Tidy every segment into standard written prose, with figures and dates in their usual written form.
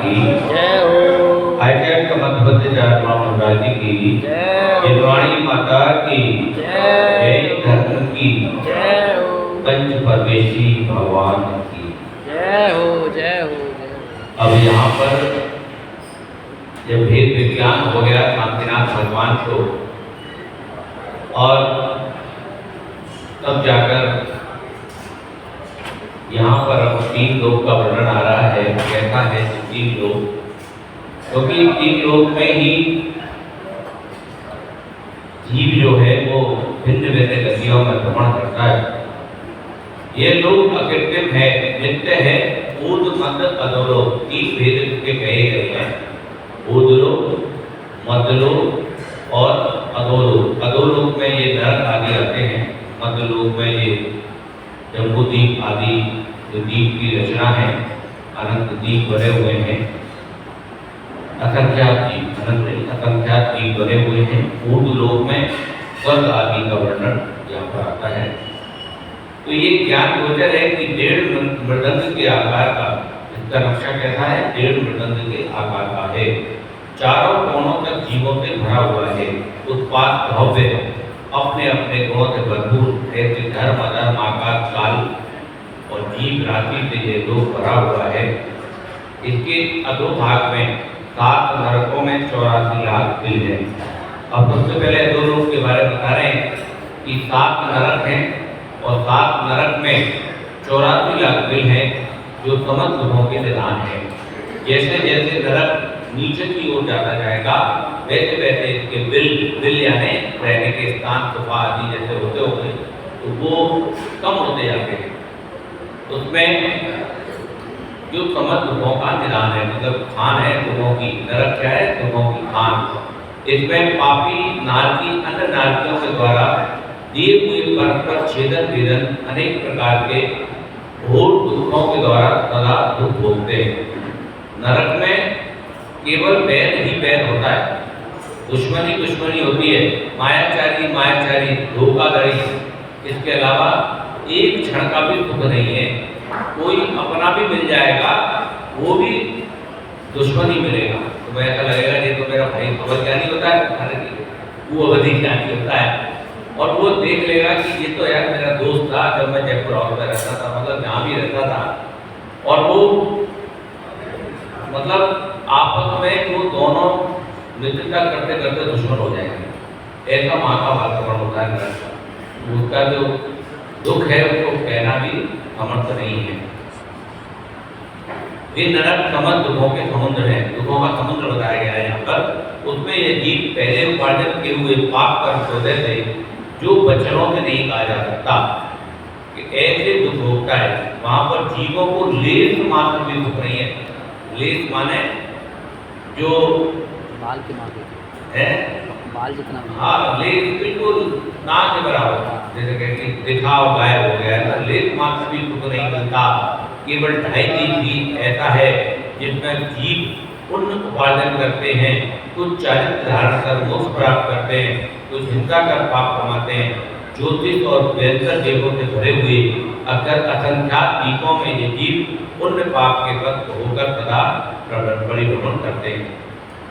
की जय हो। आचार्य मध्वचार्य महाराज जी की जिनवाणी माता की जय धर्म की जय हो। पंच परमेशी भगवान की जय हो जय हो जय हो। अब यहाँ पर जब भेद विज्ञान हो गया शांतिनाथ भगवान को, और तब जाकर यहाँ पर अब 3 लोक का वर्णन आ रहा है। कैसा है 3 लोक, क्योंकि 3 लोक में ही जीव जो है वो भिन्न भिन्न गतियों में भ्रमण करता है। ये लोक अकृत्रिम है, नित्य है। ऊर्ध मध्य अधोलोक 3 भेद के कहे गए हैं। ऊर्ध्वलोक, मध्यलोक और अधोलोक। अधोलोक में ये नरक आदि आते हैं। मध्यलोक में ये जम्बूद्वीप आदि जो द्वीप की रचना है, अनंत द्वीप बने हुए हैं। असंख्यात द्वीप, अनंत नहीं, असंख्यात द्वीप बने हुए हैं। ऊर्ध्वलोक में स्वर्ग आदि का वर्णन यहाँ पर आता है। तो ये ज्ञान गोचर है कि 1.5 मृदंग के आकार का, इसका नक्शा कैसा है, 1.5 मृदंग के आकार का है। चारों कोनों तक जीवों से भरा हुआ है। उत्पाद भव्य है, अपने अपने गुणों से भरपूर। ऐसे धर्म अधर्म आकाश काल और जीव राशि से ये लोक भरा हुआ है। इसके अधोभाग में 7 नरकों में 84 लाख दिल है। अब सबसे पहले अधोलोक के बारे में बता रहे हैं कि 7 नरक हैं और 7 नरक में 84 लाख दिल हैं जो समस्त ग्रहों के निदान है। जैसे जैसे नरक नीचे की ओर जाता जाएगा वैसे वैसे इसके बिल यानी रहने के स्थान सोफा आदि जैसे होते होंगे तो वो कम होते जाते हैं। उसमें जो समस्त ग्रहों का निदान है, मतलब खान है ग्रहों की। नरक क्या है, ग्रहों की खान। इसमें पापी नारकी अन्य नारकियों के द्वारा दिए हुए परस्पर छेदन भेदन अनेक प्रकार के घोर दुखों के द्वारा सदा दुख भोगते हैं। नरक में केवल बैर ही बैर होता है, दुश्मनी होती है, मायाचारी धोखाधड़ी। इसके अलावा एक क्षण का भी सुख नहीं है। कोई अपना भी मिल जाएगा वो भी दुश्मनी मिलेगा, तो ऐसा लगेगा ये तो मेरा भाई खबर ज्ञानी होता है, वो अवधि ज्ञानी होता है। और वो देख लेगा कि ये तो यार मेरा दोस्त था जब मैं जयपुर हाउस में रहता था, मतलब जहाँ भी रहता था। और वो मतलब आपस में वो दोनों मित्रता करते करते दुश्मन हो जाएंगे। ऐसा वहाँ का वातावरण होता है नरक का। उसका जो दुख है उसको कहना भी समर्थ नहीं है। ये नरक समस्त दुखों के समुद्र है, दुखों का समुद्र बताया गया है यहाँ पर। उसमें ये जीव पहले उपार्जन किए हुए पाप कर्म सौदे से जो वचनों से नहीं कहा जा सकता कि ऐसे दुख भोगता है, वहाँ पर जीवों को लेस मात्र भी दुख नहीं है। लेस माने जो बाल के माथे है, बाल जितना भी। हाँ, लेस बिल्कुल ना के बराबर, जैसे कहते हैं दिखाव गायब हो गया है ना, लेस मात्र भी दुख नहीं मिलता। केवल 2.5 दिन ऐसा है जिसमें जीव पुण्य उपार्जन करते हैं, कुछ चारित्र धारण कर मोक्ष प्राप्त करते हैं, कुछ हिंसा कर पाप कमाते हैं। ज्योतिष और व्यंतर देवों से भरे हुए अगर असंख्यात द्वीपों में ये जीव पुण्य पाप के वक्त होकर सदा परिभ्रमण करते हैं।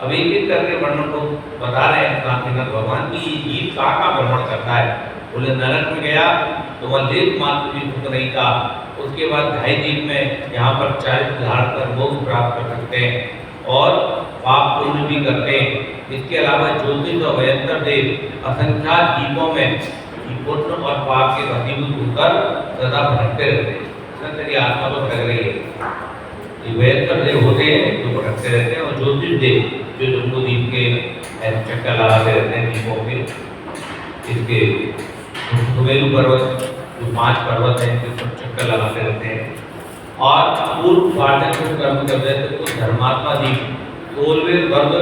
अब एक एक करके वर्णन को बता रहे हैं शांतिनाथ भगवान की ये जीव कहाँ भ्रमण करता है। बोले नरक में गया तो वह लेस मात्र भी सुख नहीं था। उसके बाद 2.5 दिन में यहाँ पर चारित्र धारण कर मोक्ष प्राप्त कर सकते हैं और पाप पुण्य भी करते हैं। इसके अलावा ज्योतिष और व्यंतर देव असंख्यात जीवों में पुण्य और पाप के वशीभूत होकर सदा भटकते रहते हैं। तेरी आत्मा तो भटक रही है। ये व्यंतर देव होते हैं जो भटकते रहते हैं, और ज्योतिष देव जो जम्बूद्वीप के चक्कर लगाते रहते हैं द्वीपों के। इसके सुमेरु पर्वत जो 5 पर्वत हैं इनके ऊपर चक्कर लगाते रहते हैं। और पूर्व उपार्जन को कर्म करते थे तो धर्मात्मा द्वीप, 16वें वर्ग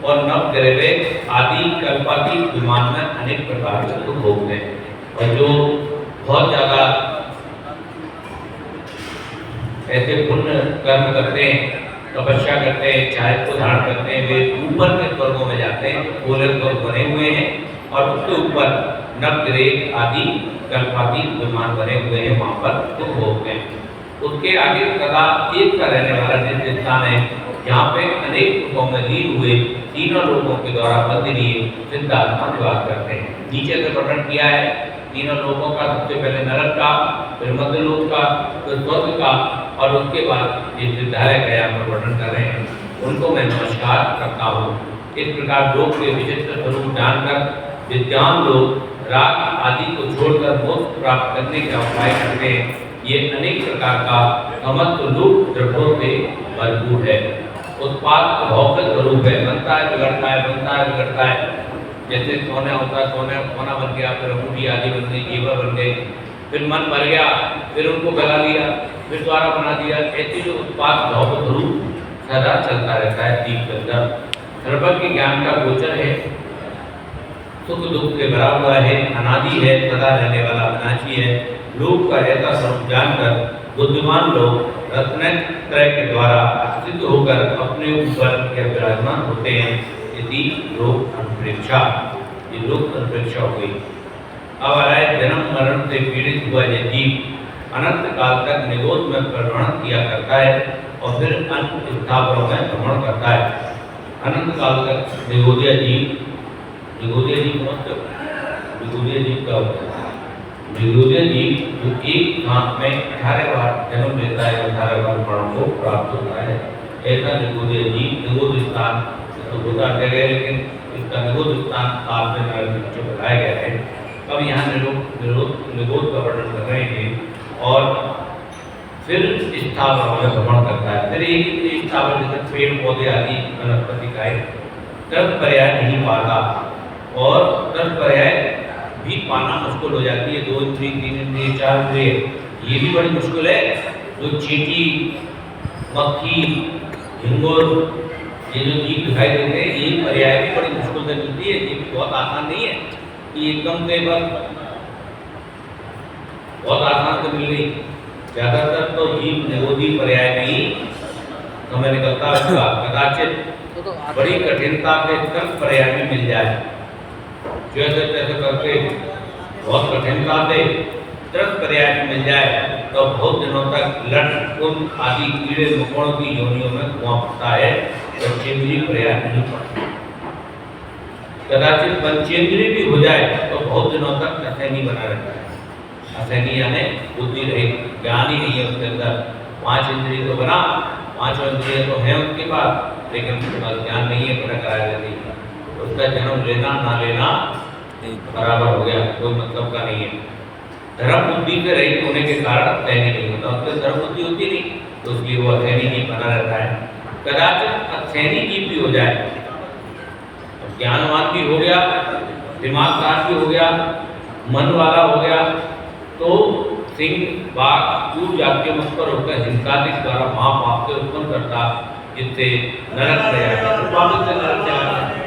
और नव ग्रह आदि कल्पाती विमान में अनेक प्रकार के दुख भोगते हैं। और जो बहुत ज़्यादा ऐसे पुण्य कर्म करते हैं, तपस्या करते हैं, चाहे को धारण करते हैं, वे ऊपर के स्वर्गों में जाते हैं। 16 स्वर्ग बने हुए हैं और उसके ऊपर नव ग्रह आदि कल्पाती विमान बने हुए हैं, वहाँ पर दुख भोगते हैं। उसके आगे सदा एक का रहने वाला तीर्थ स्थान है, जहाँ पे अनेक रूपों में लीन हुए तीनों लोगों के द्वारा बंदनीय सिद्धात्मा निवास करते हैं। नीचे से वर्णन किया है तीनों लोगों का, सबसे पहले नरक का, फिर मध्यलोक का, फिर स्वर्ग का, और उसके बाद ये सिद्धालय का यहाँ पर वर्णन कर रहे हैं। उनको मैं नमस्कार करता हूँ। इस प्रकार लोक के विशिष्ट स्वरूप जानकर विद्वान लोग राग आदि को छोड़कर मोक्ष प्राप्त करने का उपाय करते हैं। ये अनेक प्रकार का समस्त रूप द्रव्यों से भरपूर है। उत्पाद भौतिक स्वरूप है, बनता है बिगड़ता है, बनता है बिगड़ता है। जैसे सोना होता है, सोना बन गया, फिर अंगूठी आदि बन गई, जेवर बन गए, फिर मन भर गया, फिर उनको गला लिया, फिर द्वारा बना दिया। ऐसे जो उत्पाद भौतिक स्वरूप सदा चलता रहता है जीव के अंदर। सर्वज्ञ ज्ञान का गोचर है, सुख दुख के भरा हुआ है, अनादि है, सदा रहने वाला अविनाशी है। लोक का ऐसा स्वरूप जानकर बुद्धिमान लोग रत्नत्रय के द्वारा सिद्ध होकर अपने ऊपर के विराजमान होते हैं। यदि लोक अनुप्रेक्षा, ये लोक अनुप्रेक्षा हो गई। अब आ रहा है जन्म मरण से पीड़ित हुआ यह जीव अनंत काल तक निरोध में प्रवृत्त किया करता है और फिर अन्य स्थावरों में भ्रमण करता है। अनंत काल तक निरोधिया जीव, निरोधिया जीव समझते हो? निरोधिया जीव का होता है निरोधिया जीव जो एक हाथ में 18 बार जन्म लेता है, 18 बार मरण को प्राप्त होता है। ऐसा निरोधिया जीव निरोध स्थान तो होता जगह, लेकिन इसका निरोध स्थान आप में नीचे बताया गया है। अब यहाँ निरोध का वर्णन कर रहे हैं और फिर स्थावरों में भ्रमण करता है। फिर एक स्थावर जैसे पेड़ पौधे आदि वनस्पति का 10 पर्याय नहीं पाता, और 10 पर्याय भी पाना मुश्किल हो जाती है। 2 इंद्रिय, 3 इंद्रिय, 4 इंद्रिय, ये भी बड़ी मुश्किल है। जो चींटी, मक्खी, झिंगुर, ये जो जीव दिखाई देते हैं, ये पर्याय भी बड़ी मुश्किल से मिलती है। ये भी बहुत आसान नहीं है कि एकदम से बस बहुत आसान से मिल गई। ज़्यादातर तो जीव निरोधी पर्याय में ही समय निकलता है। कदाचित बड़ी कठिनता से 10 पर्याय में मिल जाए, जैसे तैसे करके बहुत कठिनता से 10 पर्याय में मिल जाए, तो बहुत दिनों तक लट उन आदि कीड़े मकोड़ों की योनियों में धुआं पड़ता है। पंचेंद्रीय पर्याय नहीं पड़ता। कदाचित पंचेंद्रीय भी हो जाए तो बहुत दिनों तक असहनी बना रहता है। असहनी यानी बुद्धि रहित, ज्ञान ही नहीं है उसके अंदर। 5 इंद्रिय तो बना, 5 इंद्रिय तो है उनके पास, लेकिन उसके पास ज्ञान नहीं है, पता कराया नहीं। उसका जन्म लेना ना लेना बराबर हो गया, कोई मतलब का नहीं है। धर्म बुद्धि से रहित होने के कारण असहनी नहीं होता। उसके धर्म बुद्धि होती नहीं, तो इसलिए वो असहनी जीव बना रहता है। कदाचित असहनी जीव भी हो जाए, ज्ञानवान भी हो गया, दिमागदार भी हो गया, मन वाला हो गया, तो सिंह बाघ दूर जाके मुझ पर होकर हिंसादिक द्वारा महापाप से उत्पन्न करता, जिससे नरक में जाता, तो वापस से नरक चला जाता।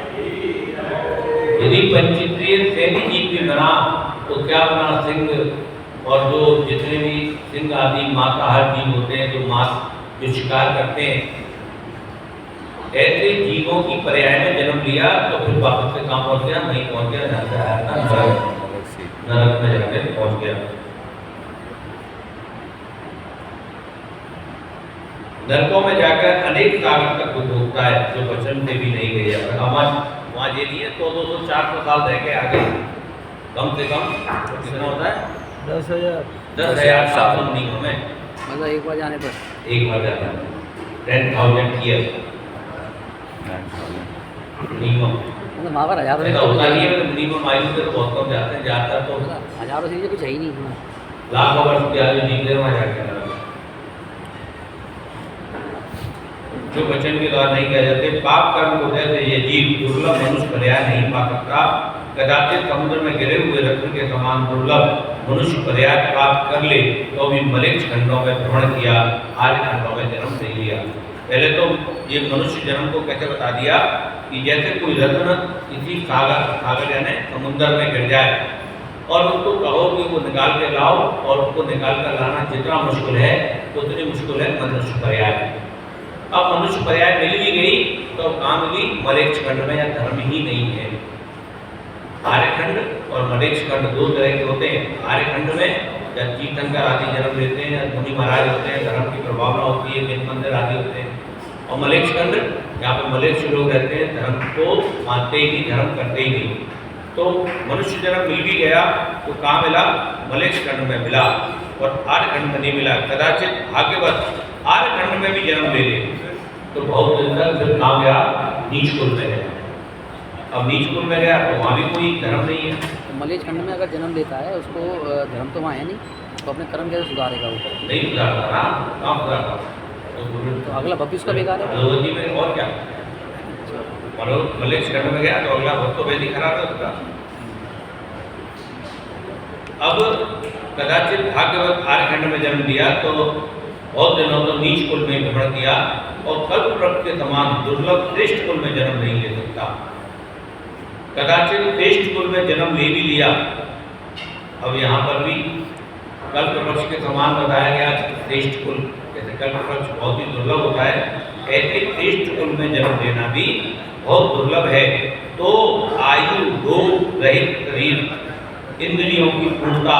यदि पंचेंद्रिय सैनी जीव भी बना तो क्या बना? सिंह, और जो जितने भी सिंह आदि मांसाहारी जीव होते हैं, जो मांस जो शिकार करते हैं, ऐसे जीवों की पर्याय में जन्म लिया तो फिर वापस से कहाँ पहुँच गया? नहीं पहुँच गया, नरक में जाके पहुँच गया। नरकों में जाकर अनेक सागर तक भोगता है, जो वचन से भी नहीं गया। वहाँ ये नहीं है 200-400 साल रह के आ गए, कम से कम कितना होता है? 10,000 साल मिनिमम में, मतलब एक बार जाने पर, एक बार जाता है 10,000 ईयर मिनिमम। मतलब वहाँ पर हज़ारों ऐसा होता नहीं है, मिनिमम आयु से तो बहुत कम जाते हैं, ज़्यादातर तो हज़ारों से कुछ है ही नहीं, लाखों वर्ष की आयु जीते वहाँ जाके। जो वचन के द्वारा नहीं कह जाते, पाप कर्म को जैसे ये जीव दुर्लभ मनुष्य पर्याय नहीं पा सकता। कदाचित समुद्र में गिरे हुए रत्न के समान दुर्लभ मनुष्य पर्याय प्राप्त कर ले तो भी मलिक्ष खंडों में भ्रमण किया, आर्य खंडों में जन्म नहीं लिया। पहले तो ये मनुष्य जन्म को कैसे बता दिया कि जैसे कोई रत्न किसी सागर यानी समुद्र में गिर जाए और उसको कहो कि वो निकाल के लाओ, और उसको निकाल कर लाना जितना मुश्किल है उतनी मुश्किल है मनुष्य पर्याय। अब मनुष्य पर्याय मिल भी गई तो कहाँ मिली? मलेक्ष खंड में, या धर्म ही नहीं है। आर्यखंड और मलेक्ष खंड 2 तरह के होते हैं। आर्यखंड में या तीर्थंकर आदि जन्म लेते हैं, या मुनि महाराज होते हैं, धर्म की प्रभावना होती है, जैन मंदिर आदि होते हैं। और मलेच्छ खंड, यहाँ पर मलेच्छ लोग रहते हैं, धर्म को मानते ही नहीं, धर्म करते ही नहीं। तो मनुष्य जन्म मिल भी गया तो कहाँ मिला? मलेच्छ खंड में मिला, और आर्य खंड में नहीं मिला। कदाचित भाग्यवश आर्य खंड में भी जन्म ले ले तो बहुत दिन तक फिर कहाँ गया? नीच कुल में गया। अब नीच कुल में गया तो वहाँ भी कोई धर्म नहीं है। तो मलेच्छ खंड में अगर जन्म लेता है उसको धर्म तो वहाँ है नहीं, तो अपने कर्म कैसे सुधारेगा वो? नहीं सुधारता ना, कहाँ सुधारता? तो अगला भविष्य उसका बेकार है। भगवती में और क्या? मलेच्छ खंड में गया तो अगला भक्त तो वैदिक खराब है उसका। अब कदाचित भाग्यवत आर्य खंड में जन्म लिया तो बहुत दिनों तो नीच कुल में भ्रमण किया, और कल्प वृक्ष के समान दुर्लभ श्रेष्ठ कुल में जन्म नहीं ले सकता। कदाचित श्रेष्ठ कुल में जन्म ले भी लिया। अब यहाँ पर भी कल्प वृक्ष के समान बताया गया श्रेष्ठ कुल, जैसे कल्प वृक्ष बहुत ही दुर्लभ होता है, ऐसे श्रेष्ठ कुल में जन्म लेना भी बहुत दुर्लभ है। तो आयु, रोग रहित शरीर, इंद्रियों की पूर्णता,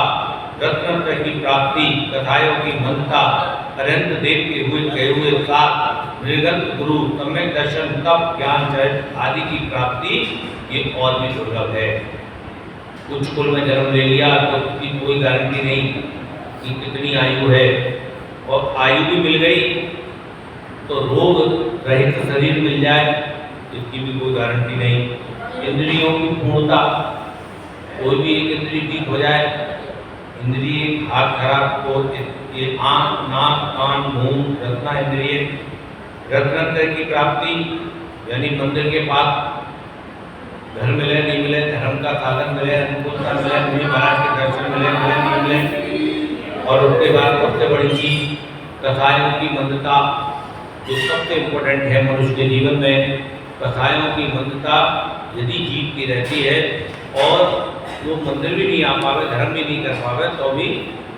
रत्नत्रय की प्राप्ति, कथाओं की मंदता, अरहंत देव के हुए गए हुए साथ, निर्गत गुरु, सम्यक दर्शन, तप, ज्ञान, चरित्र आदि की प्राप्ति ये और भी दुर्लभ है। कुछ कुल में जन्म ले लिया तो उसकी कोई गारंटी नहीं कि कितनी आयु है, और आयु भी मिल गई तो रोग रहित शरीर मिल जाए इसकी भी कोई गारंटी नहीं। इंद्रियों की पूर्णता, कोई भी एक इंद्रिय ठीक हो जाए, इंद्रिय हाथ खराब हो, ये आँख, नाक, कान, मुंह, रत्ना इंद्रिय, रत्नत्रय की प्राप्ति यानी मंदिर के पास घर मिले नहीं मिले, धर्म का साधन मिले, अनुकूलता मिले, मुनि महाराज के दर्शन मिले नहीं मिले, और उसके बाद सबसे बड़ी चीज कथाओं की मंदता, जो सबसे इम्पोर्टेंट है मनुष्य के जीवन में। कथाओं की मंदता यदि जीव की रहती है और वो मंदिर भी नहीं आ पावे, धर्म भी नहीं कर पावे, तो भी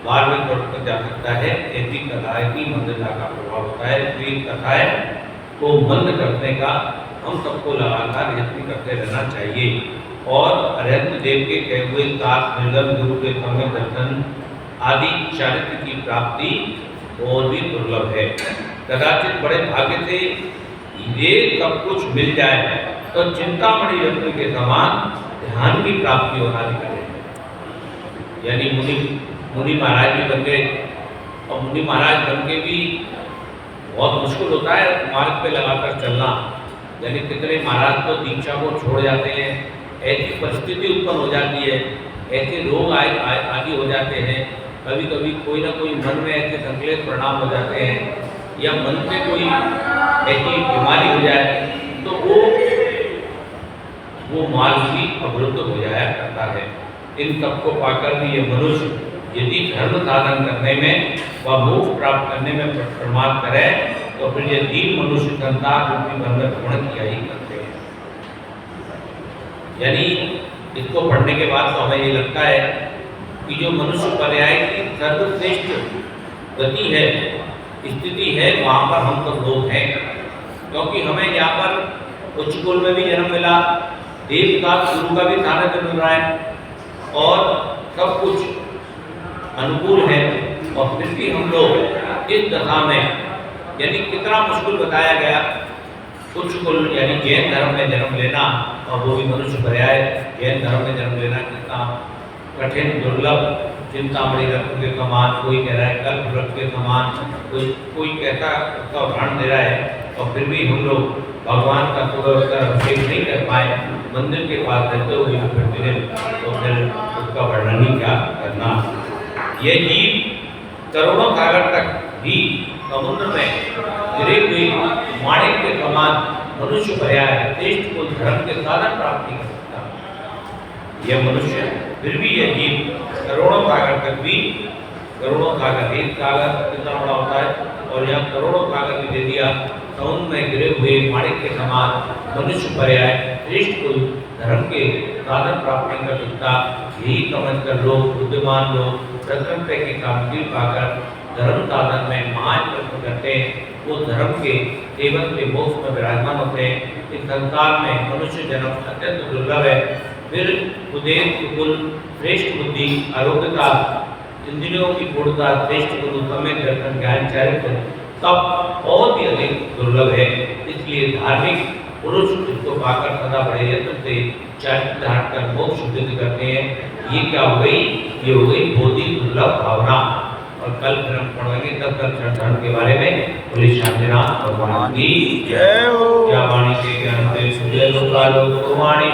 बाहर में कर जा सकता है। ऐसी कथाएं की मंदता का प्रभाव होता है। इसलिए कथाएं को मंद करने का हम सबको लगातार यत्न करते रहना चाहिए। और अरहंत देव के कहे हुए सात निर्गम गुरु के सम्यक दर्शन आदि चारित्र की प्राप्ति और भी दुर्लभ है। कदाचित बड़े भाग्य से ये सब कुछ मिल जाए तो चिंतामणि रत्न के समान ध्यान की प्राप्ति होना दिखाए। यानी मुनि महाराज भी बन गए, और मुनि महाराज बन के भी बहुत मुश्किल होता है मार्ग पे लगाकर चलना। यानी कितने महाराज तो दीक्षा को छोड़ जाते हैं, ऐसी परिस्थिति उत्पन्न हो जाती है, ऐसे रोग आदि हो जाते हैं, कभी कभी कोई ना कोई मन में ऐसे संकलेश परिणाम हो जाते हैं, या मन से कोई ऐसी बीमारी हो जाए तो वो मार्ग भी अवरुद्ध हो जाया करता है। इन सबको पाकर भी ये मनुष्य यदि धर्म साधन करने में व मोक्ष प्राप्त करने में प्रमाद करे तो फिर ये तीन मनुष्य संसार रूपी भर में भ्रमण किया ही करते हैं। यानी इसको पढ़ने के बाद तो हमें ये लगता है कि जो मनुष्य पर्याय की सर्वश्रेष्ठ गति है, स्थिति है, वहाँ पर हम सब लोग हैं। क्योंकि हमें यहाँ पर उच्च कुल में भी जन्म मिला, देव का गुरु का भी सानिध्य मिल रहा है, और सब कुछ अनुकूल है, और फिर भी हम लोग इस दशा में, यानी कितना मुश्किल बताया गया उच्च कुल यानी जैन धर्म में जन्म लेना, और वो भी मनुष्य पर्याय जैन धर्म में जन्म लेना कितना कठिन दुर्लभ। चिंतामणि रत्न के समान, कोई कह रहा है कल्प वृक्ष के समान, कोई कहता उसका उदाहरण दे रहा है, और फिर भी हम लोग भगवान का अभिषेक नहीं कर पाए, मंदिर के पास रहते हुए फिरते हैं, तो फिर उसका वर्णन ही क्या करना। ये जीव करोड़ों सागर तक भी समुद्र में गिरे हुए माणिक के समान मनुष्य पर्याय श्रेष्ठ को धर्म के साधन प्राप्त नहीं कर सकता। यह मनुष्य फिर भी यह जीव करोड़ों सागर तक भी, करोड़ों सागर, एक सागर कितना बड़ा होता है, और यह करोड़ों सागर भी दे दिया, समुद्र में गिरे हुए माणिक के समान मनुष्य पर्याय श्रेष्ठ को धर्म के साधन प्राप्त नहीं कर सकता। यही समझकर लोग, बुद्धिमान लोग प्रकृति की कामगिरी पाकर धर्म साधन में महान प्रयत्न करते हैं, वो धर्म के सेवन के मोक्ष में विराजमान होते हैं। इस संसार में मनुष्य जन्म अत्यंत दुर्लभ है। फिर उदेश कुल, श्रेष्ठ बुद्धि, आरोग्यता, इंद्रियों की पूर्णता श्रेष्ठ गुरु समय दर्शन ज्ञान चरित्र तब बहुत ही अधिक दुर्लभ है। इसलिए धार्मिक पुरुष इसको पाकर सदा बड़े यत्न से चरित्र धारण कर मोक्ष सिद्ध करते हैं। ये क्या हो गई? ये हो गई बोधि दुर्लभ भावना। और कल फिर हम पढ़ेंगे तब तक धर्म के बारे में। बोले शांतिनाथ भगवान की जय हो। क्या वाणी के ज्ञान से सूर्य लोकालोक वाणी